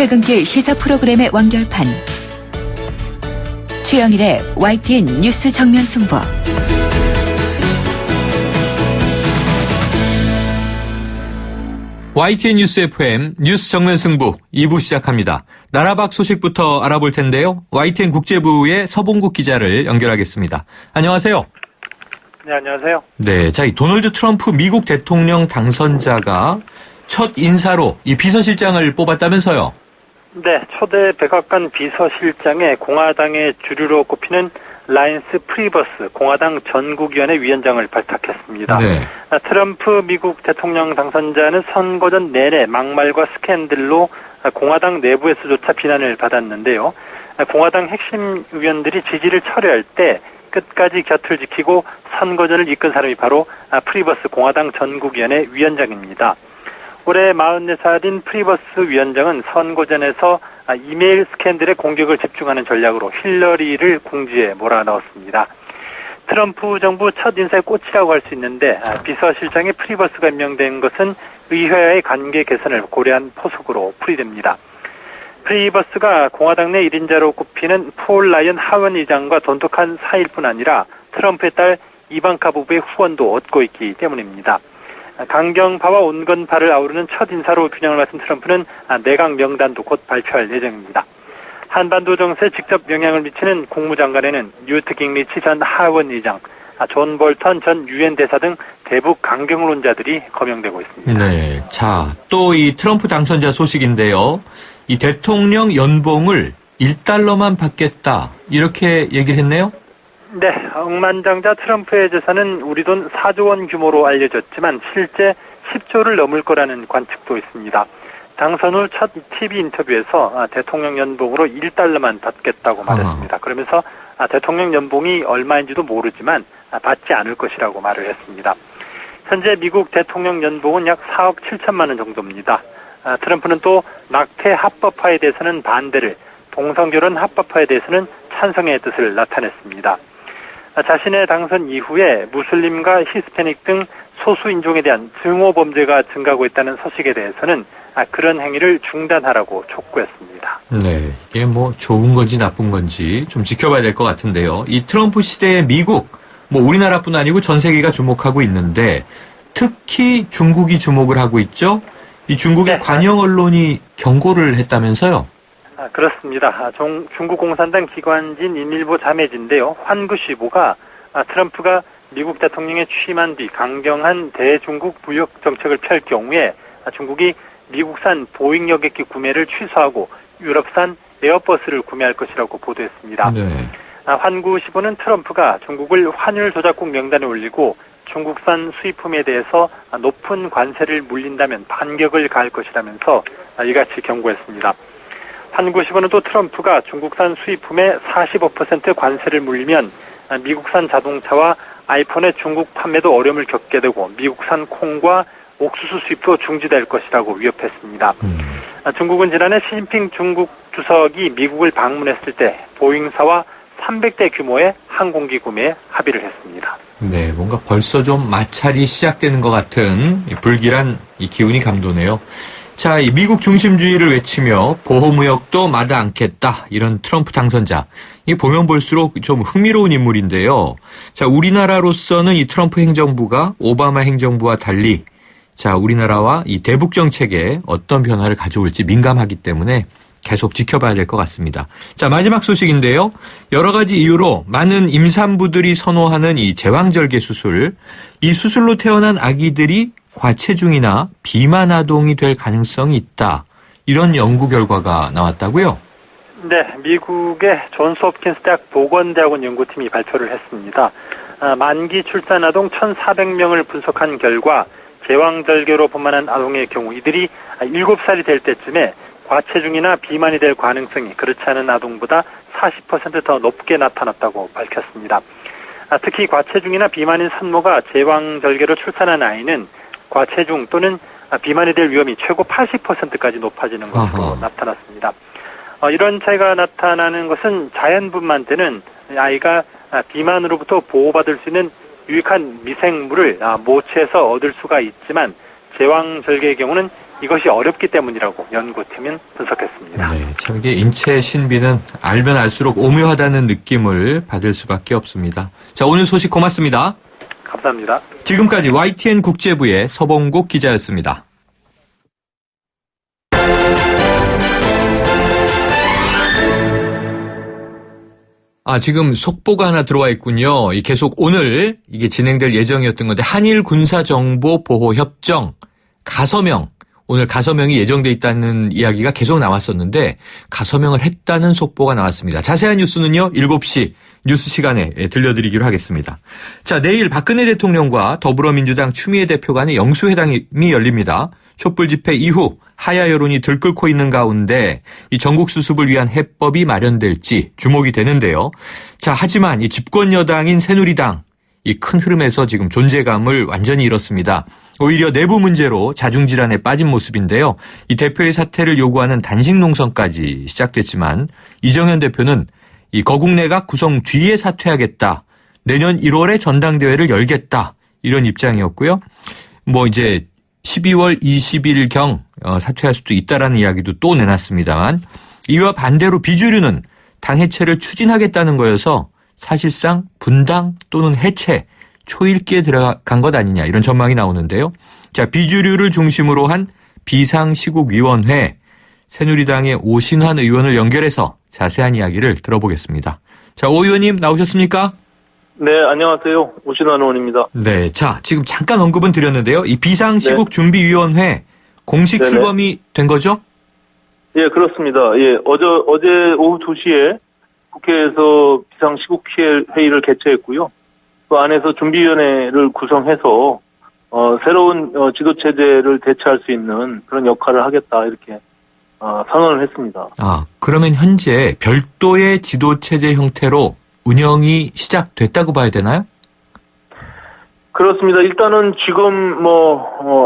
퇴근길 시사 프로그램의 완결판. 최영일의 YTN 뉴스 정면 승부. YTN 뉴스 FM 뉴스 정면 승부 2부 시작합니다. 나라 밖 소식부터 알아볼 텐데요. YTN 국제부의 서봉국 기자를 연결하겠습니다. 안녕하세요. 네, 안녕하세요. 네, 자, 이 도널드 트럼프 미국 대통령 당선자가 첫 인사로 이 비서실장을 뽑았다면서요? 네, 초대 백악관 비서실장에 공화당의 주류로 꼽히는 라인스 프리버스 공화당 전국위원회 위원장을 발탁했습니다. 네. 트럼프 미국 대통령 당선자는 선거 전 내내 막말과 스캔들로 공화당 내부에서조차 비난을 받았는데요. 공화당 핵심 의원들이 지지를 철회할 때 끝까지 곁을 지키고 선거전을 이끈 사람이 바로 프리버스 공화당 전국위원회 위원장입니다. 올해 44살인 프리버스 위원장은 선거전에서 이메일 스캔들의 공격을 집중하는 전략으로 힐러리를 궁지에 몰아넣었습니다. 트럼프 정부 첫 인사의 꽃이라고 할 수 있는데 비서실장에 프리버스가 임명된 것은 의회와의 관계 개선을 고려한 포석으로 풀이됩니다. 프리버스가 공화당 내 1인자로 꼽히는 폴 라이언 하원 의장과 돈독한 사이일 뿐 아니라 트럼프의 딸 이방카 부부의 후원도 얻고 있기 때문입니다. 강경파와 온건파를 아우르는 첫 인사로 균형을 맞춘 트럼프는 내각 명단도 곧 발표할 예정입니다. 한반도 정세에 직접 영향을 미치는 국무장관에는 뉴트 깅리치 전 하원 의장, 존 볼턴 전 유엔 대사 등 대북 강경론자들이 거명되고 있습니다. 네, 자, 또 이 트럼프 당선자 소식인데요. 이 대통령 연봉을 $1만 받겠다 이렇게 얘기를 했네요. 네, 억만장자 트럼프의 재산은 우리 돈 4조 원 규모로 알려졌지만 실제 10조를 넘을 거라는 관측도 있습니다. 당선 후 첫 TV 인터뷰에서 대통령 연봉으로 $1만 받겠다고 말했습니다. 그러면서 대통령 연봉이 얼마인지도 모르지만 받지 않을 것이라고 말을 했습니다. 현재 미국 대통령 연봉은 약 4억 7천만 원 정도입니다. 트럼프는 또 낙태 합법화에 대해서는 반대를, 동성결혼 합법화에 대해서는 찬성의 뜻을 나타냈습니다. 자신의 당선 이후에 무슬림과 히스패닉 등 소수 인종에 대한 증오 범죄가 증가하고 있다는 소식에 대해서는 그런 행위를 중단하라고 촉구했습니다. 네, 이게 뭐 좋은 건지 나쁜 건지 좀 지켜봐야 될 것 같은데요. 이 트럼프 시대의 미국, 뭐 우리나라뿐 아니고 전 세계가 주목하고 있는데 특히 중국이 주목을 하고 있죠. 이 중국의 관영 언론이 경고를 했다면서요? 그렇습니다. 중국 공산당 기관지인 인일보 자매지인데요. 환구시보가 트럼프가 미국 대통령에 취임한 뒤 강경한 대중국 무역 정책을 펼 경우에 중국이 미국산 보잉 여객기 구매를 취소하고 유럽산 에어버스를 구매할 것이라고 보도했습니다. 네. 환구시보는 트럼프가 중국을 환율 조작국 명단에 올리고 중국산 수입품에 대해서 높은 관세를 물린다면 반격을 가할 것이라면서 이같이 경고했습니다. 환구시보는 또 트럼프가 중국산 수입품에 45% 관세를 물리면 미국산 자동차와 아이폰의 중국 판매도 어려움을 겪게 되고 미국산 콩과 옥수수 수입도 중지될 것이라고 위협했습니다. 중국은 지난해 시진핑 중국 주석이 미국을 방문했을 때 보잉사와 300대 규모의 항공기 구매에 합의를 했습니다. 네, 뭔가 벌써 좀 마찰이 시작되는 것 같은 불길한 이 기운이 감도네요. 자, 이 미국 중심주의를 외치며 보호무역도 마다 않겠다. 이런 트럼프 당선자. 이 보면 볼수록 좀 흥미로운 인물인데요. 자, 우리나라로서는 이 트럼프 행정부가 오바마 행정부와 달리 자, 우리나라와 이 대북 정책에 어떤 변화를 가져올지 민감하기 때문에 계속 지켜봐야 될 것 같습니다. 자, 마지막 소식인데요. 여러 가지 이유로 많은 임산부들이 선호하는 이 제왕절개 수술. 이 수술로 태어난 아기들이 과체중이나 비만 아동이 될 가능성이 있다. 이런 연구 결과가 나왔다고요? 네, 미국의 존스 홉킨스 대학 보건대학원 연구팀이 발표를 했습니다. 만기 출산 아동 1,400명을 분석한 결과 제왕절개로 분만한 아동의 경우 이들이 7살이 될 때쯤에 과체중이나 비만이 될 가능성이 그렇지 않은 아동보다 40% 더 높게 나타났다고 밝혔습니다. 특히 과체중이나 비만인 산모가 제왕절개로 출산한 아이는 과체중 또는 비만이 될 위험이 최고 80%까지 높아지는 것으로 나타났습니다. 이런 차이가 나타나는 것은 자연분만 때는 아이가 비만으로부터 보호받을 수 있는 유익한 미생물을 모체에서 얻을 수가 있지만 제왕절개의 경우는 이것이 어렵기 때문이라고 연구팀은 분석했습니다. 네, 참 이게 인체 신비는 알면 알수록 오묘하다는 느낌을 받을 수밖에 없습니다. 자, 오늘 소식 고맙습니다. 감사합니다. 지금까지 YTN 국제부의 서봉국 기자였습니다. 지금 속보가 하나 들어와 있군요. 계속 오늘 이게 진행될 예정이었던 건데 한일 군사정보보호협정 가서명, 오늘 가서명이 예정돼 있다는 이야기가 계속 나왔었는데 가서명을 했다는 속보가 나왔습니다. 자세한 뉴스는요 7시 뉴스 시간에 들려드리기로 하겠습니다. 자, 내일 박근혜 대통령과 더불어민주당 추미애 대표 간의 영수회담이 열립니다. 촛불 집회 이후 하야 여론이 들끓고 있는 가운데 이 전국 수습을 위한 해법이 마련될지 주목이 되는데요. 자, 하지만 이 집권 여당인 새누리당 이 큰 흐름에서 지금 존재감을 완전히 잃었습니다. 오히려 내부 문제로 자중질환에 빠진 모습인데요. 이 대표의 사퇴를 요구하는 단식 농성까지 시작됐지만 이정현 대표는 이 거국내각 구성 뒤에 사퇴하겠다. 내년 1월에 전당대회를 열겠다. 이런 입장이었고요. 이제 12월 20일경 사퇴할 수도 있다라는 이야기도 또 내놨습니다만 이와 반대로 비주류는 당 해체를 추진하겠다는 거여서 사실상 분당 또는 해체 초읽기에 들어간 것 아니냐 이런 전망이 나오는데요. 자, 비주류를 중심으로 한 비상시국위원회 새누리당의 오신환 의원을 연결해서 자세한 이야기를 들어보겠습니다. 자, 오 의원님 나오셨습니까? 네, 안녕하세요. 오신환 의원입니다. 네, 자, 지금 잠깐 언급은 드렸는데요. 이 비상시국준비위원회 공식 네네. 출범이 된 거죠? 예, 그렇습니다. 예, 어제 오후 2시에 국회에서 비상시국회의를 개최했고요. 그 안에서 준비위원회를 구성해서 새로운 지도체제를 대체할 수 있는 그런 역할을 하겠다 이렇게 선언을 했습니다. 그러면 현재 별도의 지도체제 형태로 운영이 시작됐다고 봐야 되나요? 그렇습니다. 일단은 지금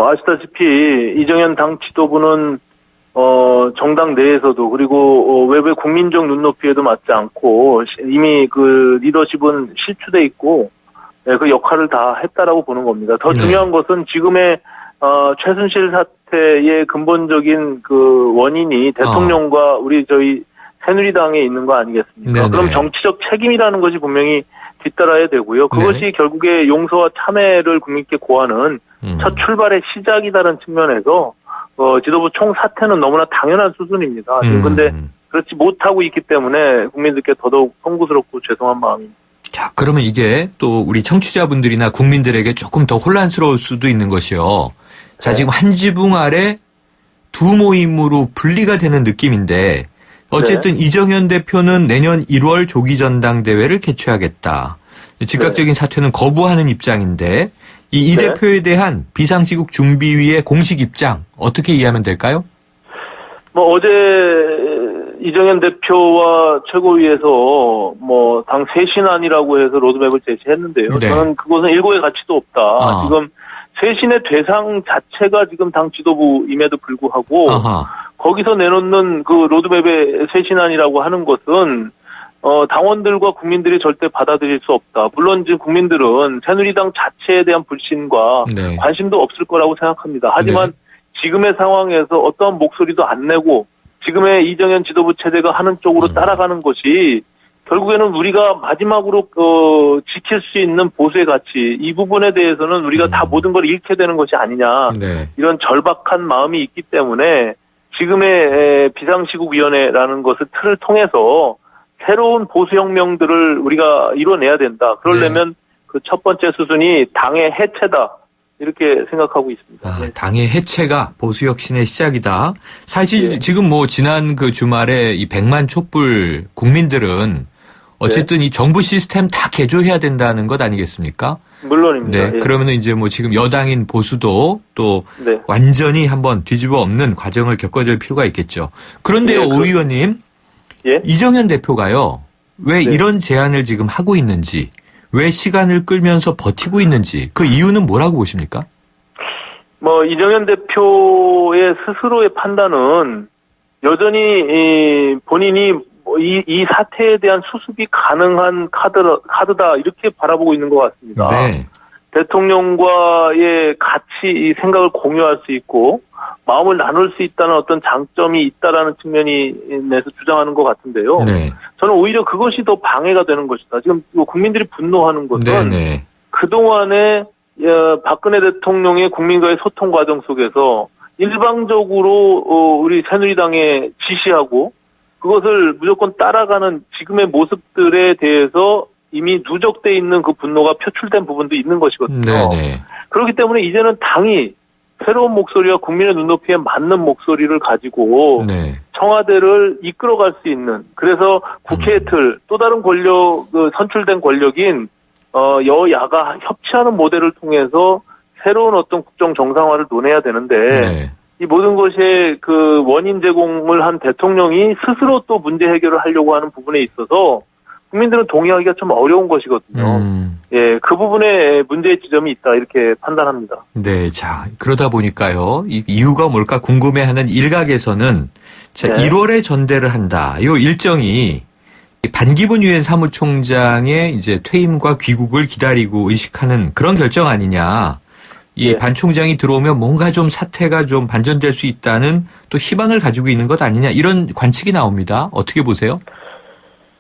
아시다시피 이정현 당 지도부는 정당 내에서도 그리고 외부의 국민적 눈높이에도 맞지 않고 이미 그 리더십은 실추돼 있고 그 역할을 다 했다라고 보는 겁니다. 더 중요한 것은 지금의 최순실 사태의 근본적인 그 원인이 대통령과 저희 새누리당에 있는 거 아니겠습니까? 네네. 그럼 정치적 책임이라는 것이 분명히 뒤따라야 되고요. 그것이 결국에 용서와 참회를 국민께 고하는 첫 출발의 시작이다라는 측면에서 지도부 총사퇴는 너무나 당연한 수준입니다. 그런데 그렇지 못하고 있기 때문에 국민들께 더더욱 송구스럽고 죄송한 마음입니다. 자, 그러면 이게 또 우리 청취자분들이나 국민들에게 조금 더 혼란스러울 수도 있는 것이요. 자, 지금 한 지붕 아래 두 모임으로 분리가 되는 느낌인데 어쨌든 이정현 대표는 내년 1월 조기전당대회를 개최하겠다. 즉각적인 사퇴는 거부하는 입장인데 이 대표에 대한 비상시국 준비위의 공식 입장 어떻게 이해하면 될까요? 어제 이정현 대표와 최고위에서 당 쇄신안이라고 해서 로드맵을 제시했는데요. 네. 저는 그것은 일고의 가치도 없다. 지금 쇄신의 대상 자체가 지금 당 지도부임에도 불구하고 거기서 내놓는 그 로드맵의 쇄신안이라고 하는 것은 당원들과 국민들이 절대 받아들일 수 없다. 물론 지금 국민들은 새누리당 자체에 대한 불신과 관심도 없을 거라고 생각합니다. 하지만 지금의 상황에서 어떠한 목소리도 안 내고 지금의 이정현 지도부 체제가 하는 쪽으로 따라가는 것이 결국에는 우리가 마지막으로 지킬 수 있는 보수의 가치 이 부분에 대해서는 우리가 다 모든 걸 잃게 되는 것이 아니냐 이런 절박한 마음이 있기 때문에 지금의 비상시국위원회라는 것을 틀을 통해서 새로운 보수혁명들을 우리가 이뤄내야 된다. 그러려면 그 첫 번째 수순이 당의 해체다. 이렇게 생각하고 있습니다. 당의 해체가 보수혁신의 시작이다. 사실 지금 지난 그 주말에 이 100만 촛불 국민들은 어쨌든 이 정부 시스템 다 개조해야 된다는 것 아니겠습니까? 물론입니다. 네. 그러면은 이제 지금 여당인 보수도 또 완전히 한번 뒤집어 엎는 과정을 겪어야 될 필요가 있겠죠. 그런데요, 오 의원님. 이정현 대표가요. 왜 이런 제안을 지금 하고 있는지, 왜 시간을 끌면서 버티고 있는지 그 이유는 뭐라고 보십니까? 이정현 대표의 스스로의 판단은 여전히 본인이 이 사태에 대한 수습이 가능한 카드다 이렇게 바라보고 있는 것 같습니다. 대통령과의 같이 이 생각을 공유할 수 있고 마음을 나눌 수 있다는 어떤 장점이 있다라는 측면이 내서 주장하는 것 같은데요. 네. 저는 오히려 그것이 더 방해가 되는 것이다. 지금 국민들이 분노하는 것은 네네. 그동안에 박근혜 대통령의 국민과의 소통 과정 속에서 일방적으로 우리 새누리당에 지시하고 그것을 무조건 따라가는 지금의 모습들에 대해서 이미 누적돼 있는 그 분노가 표출된 부분도 있는 것이거든요. 네네. 그렇기 때문에 이제는 당이 새로운 목소리와 국민의 눈높이에 맞는 목소리를 가지고 네. 청와대를 이끌어갈 수 있는, 그래서 국회의 틀, 또 다른 권력, 선출된 권력인 여야가 협치하는 모델을 통해서 새로운 어떤 국정 정상화를 논해야 되는데 네. 이 모든 것에 그 원인 제공을 한 대통령이 스스로 또 문제 해결을 하려고 하는 부분에 있어서 국민들은 동의하기가 좀 어려운 것이거든요. 예, 그 부분에 문제의 지점이 있다 이렇게 판단합니다. 네, 자 그러다 보니까요, 이 이유가 뭘까 궁금해하는 일각에서는 자 네. 1월에 전대를 한다. 이 일정이 반기문 유엔 사무총장의 이제 퇴임과 귀국을 기다리고 의식하는 그런 결정 아니냐. 이 네. 반 총장이 들어오면 뭔가 좀 사태가 좀 반전될 수 있다는 또 희망을 가지고 있는 것 아니냐 이런 관측이 나옵니다. 어떻게 보세요?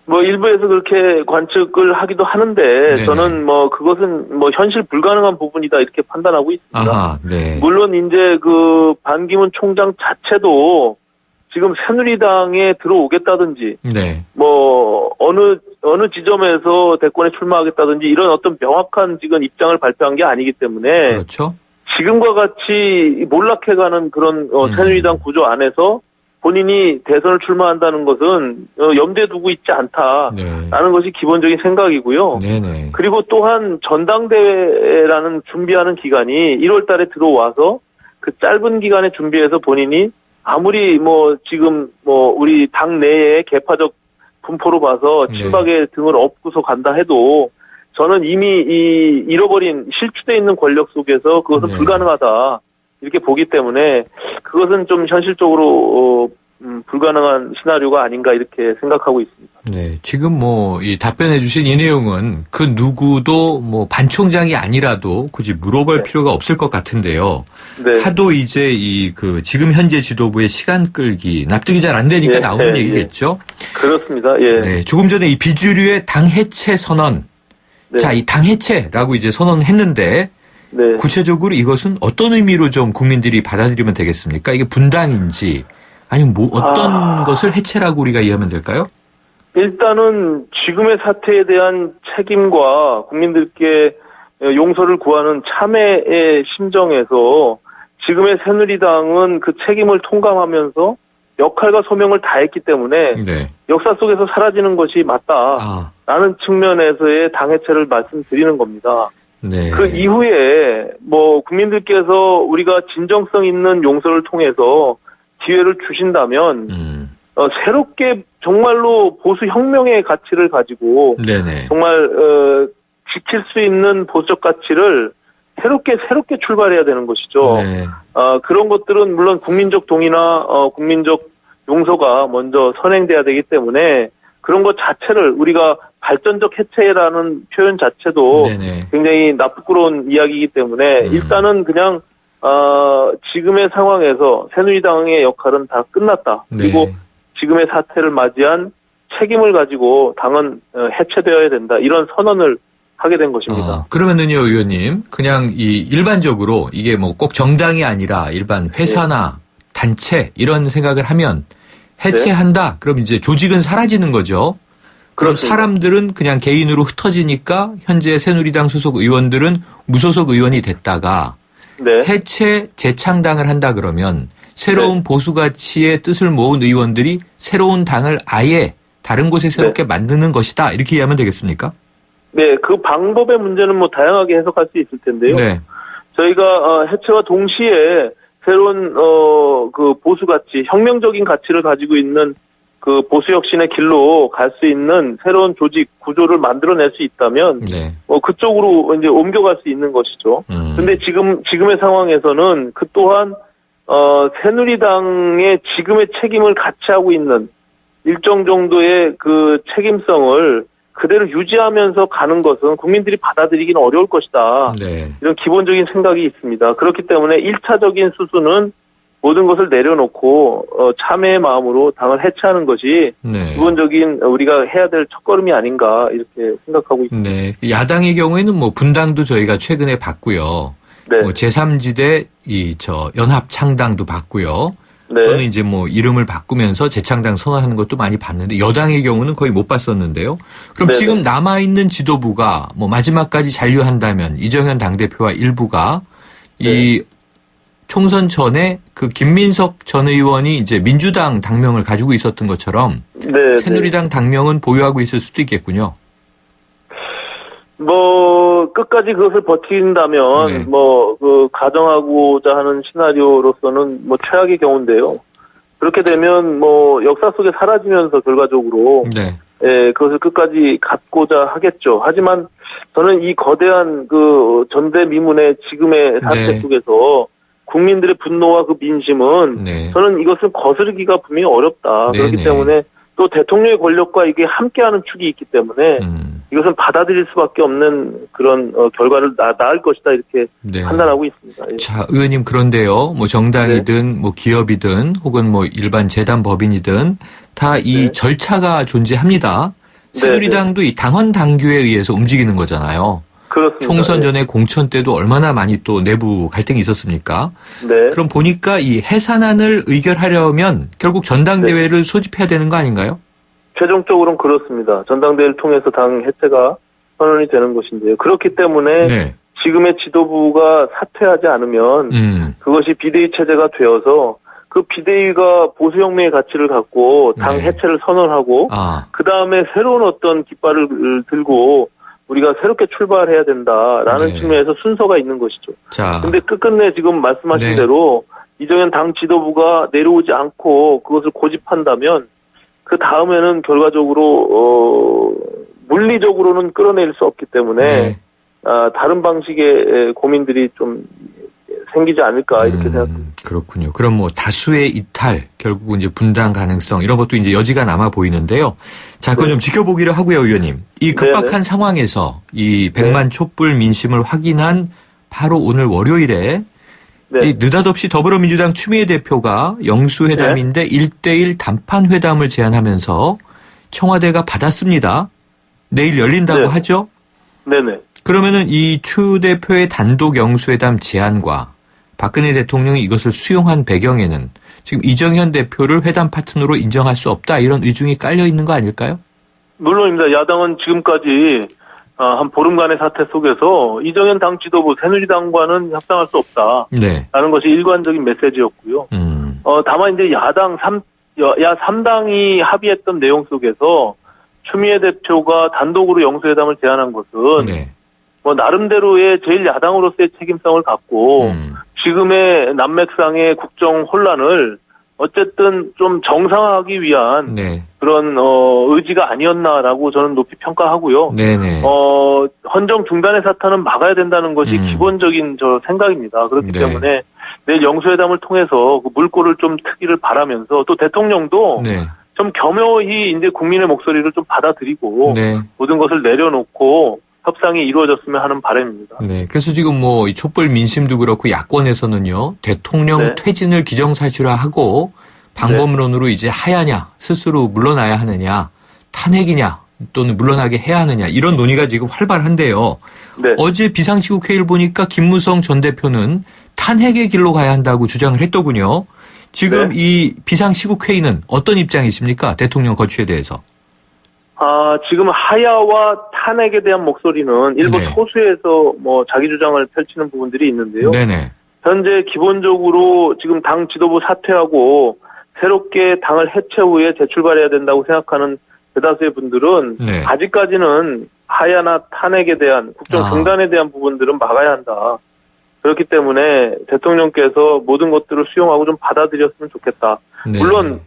뭐 일부에서 그렇게 관측을 하기도 하는데 네네. 저는 뭐 그것은 뭐 현실 불가능한 부분이다 이렇게 판단하고 있습니다. 아하, 네. 물론 이제 그 반기문 총장 자체도 지금 새누리당에 들어오겠다든지 네. 뭐 어느 지점에서 대권에 출마하겠다든지 이런 어떤 명확한 지금 입장을 발표한 게 아니기 때문에 그렇죠. 지금과 같이 몰락해가는 그런 새누리당 구조 안에서 본인이 대선을 출마한다는 것은 염두에 두고 있지 않다라는 네. 것이 기본적인 생각이고요. 네네. 그리고 또한 전당대회라는 준비하는 기간이 1월 달에 들어와서 그 짧은 기간에 준비해서 본인이 아무리 뭐 지금 뭐 우리 당 내에 개파적 분포로 봐서 친박의 등을 업고서 간다 해도 저는 이미 이 잃어버린 실추돼 있는 권력 속에서 그것은 네. 불가능하다 이렇게 보기 때문에 그것은 좀 현실적으로 불가능한 시나리오가 아닌가 이렇게 생각하고 있습니다. 네, 지금 뭐 이 답변해 주신 이 내용은 그 누구도 뭐 반 총장이 아니라도 굳이 물어볼 네. 필요가 없을 것 같은데요. 네. 하도 이제 이 그 지금 현재 지도부의 시간 끌기 납득이 잘 안 되니까 예, 나오는 예, 얘기겠죠. 그렇습니다. 예. 네, 조금 전에 이 비주류의 당 해체 선언. 네. 자, 이 당 해체라고 이제 선언했는데 네. 구체적으로 이것은 어떤 의미로 좀 국민들이 받아들이면 되겠습니까? 이게 분당인지 아니면 뭐 어떤 것을 해체라고 우리가 이해하면 될까요? 일단은 지금의 사태에 대한 책임과 국민들께 용서를 구하는 참회의 심정에서 지금의 새누리당은 그 책임을 통감하면서 역할과 소명을 다했기 때문에 네. 역사 속에서 사라지는 것이 맞다라는 측면에서의 당해체를 말씀드리는 겁니다. 네. 그 이후에 뭐 국민들께서 우리가 진정성 있는 용서를 통해서 기회를 주신다면 새롭게 정말로 보수 혁명의 가치를 가지고 네네. 정말 지킬 수 있는 보수적 가치를 새롭게 출발해야 되는 것이죠. 네. 그런 것들은 물론 국민적 동의나 국민적 용서가 먼저 선행돼야 되기 때문에 그런 것 자체를 우리가 발전적 해체라는 표현 자체도 네네. 굉장히 나쁘끄러운 이야기이기 때문에 일단은 그냥 지금의 상황에서 새누리당의 역할은 다 끝났다. 그리고 네. 지금의 사태를 맞이한 책임을 가지고 당은 해체되어야 된다. 이런 선언을 하게 된 것입니다. 그러면은요, 의원님, 그냥 이 일반적으로 이게 뭐 꼭 정당이 아니라 일반 회사나 단체 이런 생각을 하면 해체한다. 그럼 이제 조직은 사라지는 거죠. 그럼 그렇습니다. 사람들은 그냥 개인으로 흩어지니까 현재 새누리당 소속 의원들은 무소속 의원이 됐다가 네. 해체 재창당을 한다 그러면 새로운 보수 가치의 뜻을 모은 의원들이 새로운 당을 아예 다른 곳에 새롭게 만드는 것이다. 이렇게 이해하면 되겠습니까? 네, 그 방법의 문제는 뭐 다양하게 해석할 수 있을 텐데요. 네. 저희가 해체와 동시에 새로운 그 보수 가치, 혁명적인 가치를 가지고 있는 그 보수 혁신의 길로 갈 수 있는 새로운 조직 구조를 만들어낼 수 있다면 네. 그쪽으로 이제 옮겨갈 수 있는 것이죠. 근데 지금의 상황에서는 그 또한 새누리당의 지금의 책임을 같이 하고 있는 일정 정도의 그 책임성을 그대로 유지하면서 가는 것은 국민들이 받아들이기는 어려울 것이다. 네. 이런 기본적인 생각이 있습니다. 그렇기 때문에 1차적인 수순은 모든 것을 내려놓고 참회의 마음으로 당을 해체하는 것이 네. 기본적인 우리가 해야 될 첫걸음이 아닌가 이렇게 생각하고 있습니다. 네. 야당의 경우에는 뭐 분당도 저희가 최근에 봤고요. 네. 뭐 제3지대 연합 창당도 봤고요. 네. 또는 이제 뭐 이름을 바꾸면서 재창당 선언하는 것도 많이 봤는데 여당의 경우는 거의 못 봤었는데요. 그럼 네네. 지금 남아있는 지도부가 뭐 마지막까지 잔류한다면 이정현 당대표와 일부가 이 총선 전에 그 김민석 전 의원이 이제 민주당 당명을 가지고 있었던 것처럼 네, 새누리당 당명은 보유하고 있을 수도 있겠군요. 뭐 끝까지 그것을 버틴다면 네. 그 가정하고자 하는 시나리오로서는 뭐 최악의 경우인데요. 그렇게 되면 뭐 역사 속에 사라지면서 결과적으로 네. 그것을 끝까지 갖고자 하겠죠. 하지만 저는 이 거대한 그 전대미문의 지금의 사태 네. 속에서 국민들의 분노와 그 민심은 네. 저는 이것을 거스르기가 분명히 어렵다. 네, 그렇기 네. 때문에 또 대통령의 권력과 이게 함께하는 축이 있기 때문에 이것은 받아들일 수밖에 없는 그런 결과를 낳을 것이다 이렇게 네. 판단하고 있습니다. 예. 자, 의원님 그런데요. 뭐 정당이든 뭐 기업이든 혹은 뭐 일반 재단 법인이든 다 이 네. 절차가 존재합니다. 네, 새누리당도 이 당헌 당규에 의해서 움직이는 거잖아요. 그렇습니다. 총선 예. 전에 공천 때도 얼마나 많이 또 내부 갈등이 있었습니까? 네. 그럼 보니까 이 해산안을 의결하려면 결국 전당대회를 소집해야 되는 거 아닌가요? 최종적으로는 그렇습니다. 전당대회를 통해서 당 해체가 선언이 되는 것인데요. 그렇기 때문에 네. 지금의 지도부가 사퇴하지 않으면 그것이 비대위 체제가 되어서 그 비대위가 보수혁명의 가치를 갖고 당 네. 해체를 선언하고 그 다음에 새로운 어떤 깃발을 들고 우리가 새롭게 출발해야 된다라는 네. 측면에서 순서가 있는 것이죠. 자. 근데 끝끝내 지금 말씀하신 네. 대로 이정현 당 지도부가 내려오지 않고 그것을 고집한다면 그 다음에는 결과적으로 물리적으로는 끌어낼 수 없기 때문에 네. 다른 방식의 고민들이 좀 생기지 않을까 이렇게 생각합니다. 그렇군요. 그럼 뭐 다수의 이탈, 결국은 이제 분당 가능성 이런 것도 이제 여지가 남아 보이는데요. 자, 그건 좀 지켜보기로 하고요, 의원님. 이 급박한 네네. 상황에서 이 100만 촛불 민심을 확인한 바로 오늘 월요일에 네. 이 느닷없이 더불어민주당 추미애 대표가 영수회담인데 1대1 단판 회담을 제안하면서 청와대가 받았습니다. 내일 열린다고 네. 하죠? 네네. 그러면은 이 추 대표의 단독 영수회담 제안과 박근혜 대통령이 이것을 수용한 배경에는 지금 이정현 대표를 회담 파트너로 인정할 수 없다 이런 의중이 깔려 있는 거 아닐까요? 물론입니다. 야당은 지금까지 한 보름간의 사태 속에서 이정현 당 지도부 새누리당과는 협상할 수 없다. 네. 라는 것이 일관적인 메시지였고요. 다만 이제 야 3당이 합의했던 내용 속에서 추미애 대표가 단독으로 영수회담을 제안한 것은 네. 뭐 나름대로의 제일 야당으로서의 책임성을 갖고 지금의 난맥상의 국정 혼란을 어쨌든 좀 정상화하기 위한 네. 그런 의지가 아니었나라고 저는 높이 평가하고요. 네네. 헌정 중단의 사탄은 막아야 된다는 것이 기본적인 저 생각입니다. 그렇기 네. 때문에 내일 영수회담을 통해서 그 물꼬를 좀 트기를 바라면서 또 대통령도 네. 좀 겸허히 이제 국민의 목소리를 좀 받아들이고 네. 모든 것을 내려놓고 협상이 이루어졌으면 하는 바람입니다. 네. 그래서 지금 뭐 이 촛불 민심도 그렇고 야권에서는요. 대통령 네. 퇴진을 기정사실화하고 방법론으로 이제 하야냐 스스로 물러나야 하느냐 탄핵이냐 또는 물러나게 해야 하느냐 이런 논의가 지금 활발한데요. 네. 어제 비상시국 회의를 보니까 김무성 전 대표는 탄핵의 길로 가야 한다고 주장을 했더군요. 지금 네. 이 비상시국 회의는 어떤 입장이십니까? 대통령 거취에 대해서. 지금 하야와 탄핵에 대한 목소리는 일부 네. 소수에서 뭐 자기 주장을 펼치는 부분들이 있는데요. 네네. 현재 기본적으로 지금 당 지도부 사퇴하고 새롭게 당을 해체 후에 재출발해야 된다고 생각하는 대다수의 분들은 네. 아직까지는 하야나 탄핵에 대한 국정 중단에 대한 부분들은 막아야 한다. 그렇기 때문에 대통령께서 모든 것들을 수용하고 좀 받아들였으면 좋겠다. 네. 물론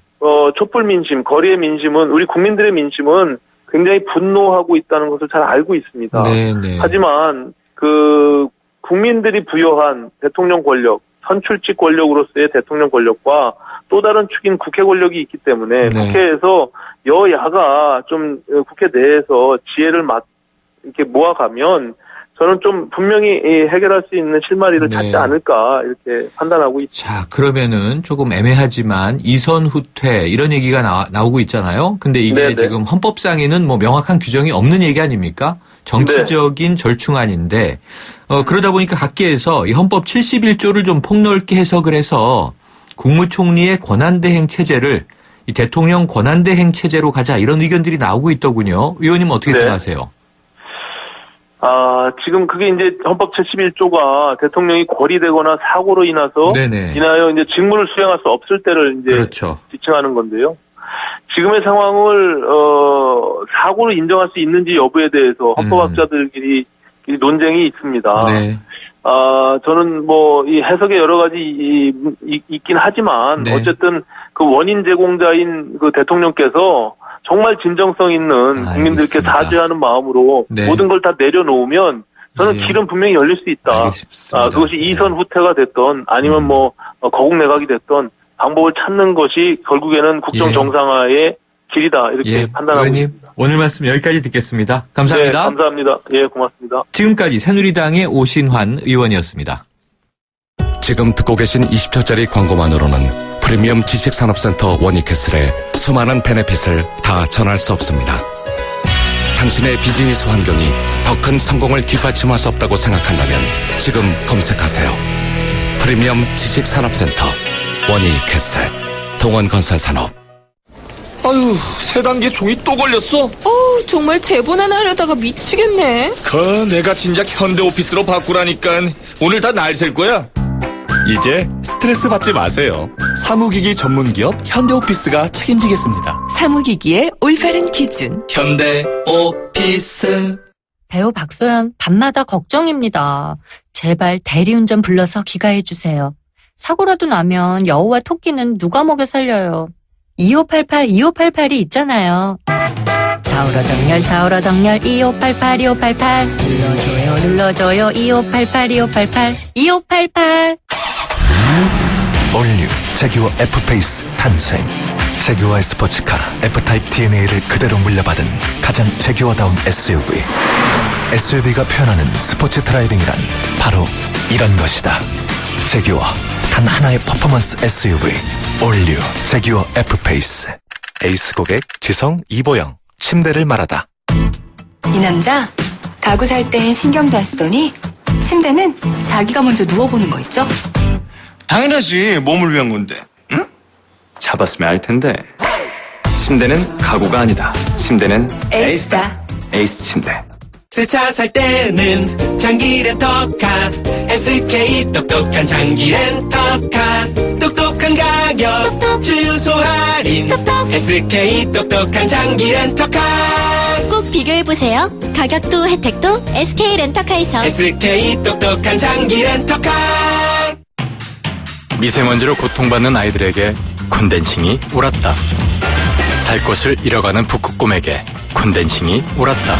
촛불 민심, 거리의 민심은 우리 국민들의 민심은 굉장히 분노하고 있다는 것을 잘 알고 있습니다. 네네. 하지만 그 국민들이 부여한 대통령 권력, 선출직 권력으로서의 대통령 권력과 또 다른 축인 국회 권력이 있기 때문에 네. 국회에서 여야가 좀 국회 내에서 지혜를 이렇게 모아가면 저는 좀 분명히 해결할 수 있는 실마리를 찾지 않을까 이렇게 판단하고 있습니다. 자, 그러면은 조금 애매하지만 이선 후퇴 이런 얘기가 나오고 있잖아요. 근데 이게 네네. 지금 헌법상에는 뭐 명확한 규정이 없는 얘기 아닙니까? 정치적인 절충안인데 그러다 보니까 각계에서 이 헌법 71조를 좀 폭넓게 해석을 해서 국무총리의 권한대행 체제를 이 대통령 권한대행 체제로 가자 이런 의견들이 나오고 있더군요. 의원님 어떻게 생각하세요? 지금 그게 이제 헌법 71조가 대통령이 고리되거나 사고로 인하여 이제 직무를 수행할 수 없을 때를 이제 그렇죠. 지칭하는 건데요. 지금의 상황을 사고로 인정할 수 있는지 여부에 대해서 헌법학자들끼리 논쟁이 있습니다. 네. 저는 뭐 이 해석에 여러 가지 있긴 하지만 어쨌든 그 원인 제공자인 그 대통령께서 정말 진정성 있는 국민들께 사죄하는 마음으로 모든 걸 다 내려놓으면 저는 길은 분명히 열릴 수 있다. 그것이 이선 후퇴가 됐던 아니면 뭐 거국 내각이 됐던 방법을 찾는 것이 결국에는 국정 정상화의 길이다. 이렇게 판단하고 의원님, 있습니다. 오늘 말씀 여기까지 듣겠습니다. 감사합니다. 네, 감사합니다. 예, 고맙습니다. 지금까지 새누리당의 오신환 의원이었습니다. 지금 듣고 계신 20초짜리 광고만으로는 프리미엄 지식산업센터 워니캐슬의 수많은 베네핏을 다 전할 수 없습니다. 당신의 비즈니스 환경이 더 큰 성공을 뒷받침할 수 없다고 생각한다면 지금 검색하세요. 프리미엄 지식산업센터 워니캐슬 동원건설산업. 아유, 새 단계 종이 또 걸렸어? 정말 제본 하나 하려다가 미치겠네. 내가 진작 현대오피스로 바꾸라니까 오늘 다 날 셀 거야. 이제 스트레스 받지 마세요. 사무기기 전문기업 현대오피스가 책임지겠습니다. 사무기기의 올바른 기준. 현대오피스. 배우 박소연 밤마다 걱정입니다. 제발 대리운전 불러서 귀가해주세요. 사고라도 나면 여우와 토끼는 누가 먹여 살려요. 2588 있잖아요. 좌우로 정렬 2588 눌러줘요 2588 올뉴 제규어 F페이스 탄생. 제규어의 스포츠카 F타입 DNA를 그대로 물려받은 가장 제규어다운 SUV. SUV가 표현하는 스포츠 드라이빙이란 바로 이런 것이다. 제규어 단 하나의 퍼포먼스 SUV 올뉴 제규어 F페이스. 에이스 고객 지성 이보영. 침대를 말하다. 이 남자 가구 살 땐 신경도 안 쓰더니 침대는 자기가 먼저 누워보는 거 있죠? 당연하지. 몸을 위한 건데. 응? 잡았으면 알 텐데. 침대는 가구가 아니다. 침대는 에이스다. 에이스 침대. 새 차 살 때는 장기 렌터카. SK 똑똑한 장기 렌터카. 똑똑한 가격 주유소 할인. SK 똑똑한 장기 렌터카. 꼭 비교해보세요. 가격도 혜택도 SK 렌터카에서. SK 똑똑한 장기 렌터카. 미세먼지로 고통받는 아이들에게 콘덴싱이 옳았다. 살 곳을 잃어가는 북극곰에게 콘덴싱이 옳았다.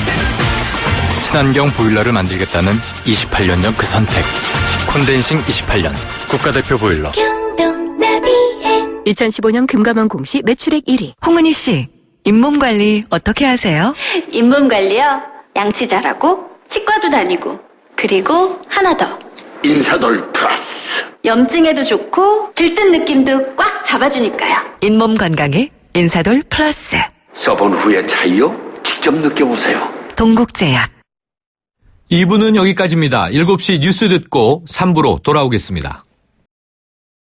친환경 보일러를 만들겠다는 28년 전 그 선택. 콘덴싱 28년 국가대표 보일러. 2015년 금감원 공시 매출액 1위. 홍은희 씨, 잇몸 관리 어떻게 하세요? 잇몸 관리요? 양치 잘하고 치과도 다니고 그리고 하나 더. 인사돌 플러스. 염증에도 좋고 들뜬 느낌도 꽉 잡아주니까요. 잇몸 건강에 인사돌 플러스. 써본 후의 차이요? 직접 느껴보세요. 동국제약. 2부는 여기까지입니다. 7시 뉴스 듣고 3부로 돌아오겠습니다.